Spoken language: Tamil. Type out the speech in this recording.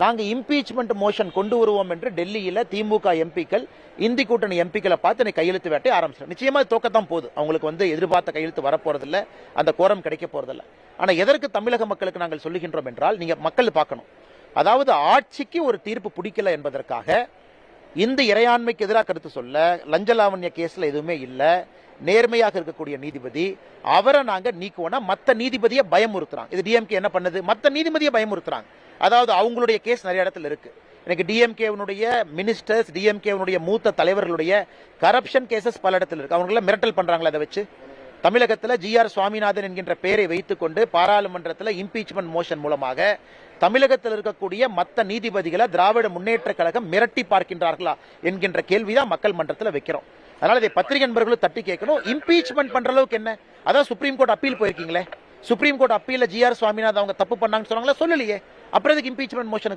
நாங்க இம்பீச்மெண்ட் மோஷன் கொண்டு வருவோம் என்று டெல்லியில திமுக எம்பிக்கள் இந்தி கூட்டணி எம்பிக்களை பார்த்து கையெழுத்து வேட்டை ஆரம்பிச்சாங்க. நிச்சயமா தோக்கத்தான் போகுது. அவங்களுக்கு எதிர்பார்த்த கையெழுத்து வரப்போறதில்ல, அந்த கோரம் கிடைக்க போறதில்ல. ஆனா எதற்கு தமிழக மக்களுக்கு நாங்கள் சொல்லுகின்றோம் என்றால், நீங்க மக்கள் பார்க்கணும். அதாவது ஆட்சிக்கு ஒரு தீர்ப்பு பிடிக்கல என்பதற்காக இந்த இறையாண்மைக்கு எதிராக கருத்து சொல்ல, லஞ்ச லாவண்ய கேஸ்ல எதுவுமே இல்ல, நேர்மையாக இருக்கக்கூடிய நீதிபதி அவரை நாங்க நீக்குவோம்னா மத்த நீதிபதியை பயமுறுத்துறாங்க. இது டிஎம்கே என்ன பண்ணுது? மத்த நீதிபதியை பயமுறுத்துறாங்க. அதாவது அவங்களுடைய கேஸ் நிறைய இடத்துல இருக்கு. எனக்கு டிஎம்கேவுடைய மினிஸ்டர்ஸ், டிஎம்கேவுடைய மூத்த தலைவர்களுடைய கரப்ஷன் கேசஸ் பல இடத்துல இருக்கு. அவங்கள மிரட்டல் பண்றாங்களா? அதை வச்சு தமிழகத்தில் ஜிஆர் சுவாமிநாதன் என்கின்ற பெயரை வைத்துக் கொண்டு பாராளுமன்றத்தில் இம்பீச்மெண்ட் மோஷன் மூலமாக தமிழகத்தில் இருக்கக்கூடிய மற்ற நீதிபதிகளை திராவிட முன்னேற்ற கழகம் மிரட்டி பார்க்கின்றார்களா என்கின்ற கேள்விதான் மக்கள் மன்றத்தில் வைக்கிறோம். அதனால இதை பத்திரிகை நண்பர்களும் தட்டி கேட்கணும். இம்பீச்மெண்ட் பண்ற அளவுக்கு என்ன? அதான் சுப்ரீம் கோர்ட் அப்பீல் போயிருக்கீங்களே, சுப்ரீம் கோர்ட் அப்பீல ஜிஆர் சுவாமிநாதன் அவங்க தப்பு பண்ணாங்கன்னு சொன்னாங்களா? சொல்லலையே. அப்புறம் இம்பீச்மெண்ட் மோஷன்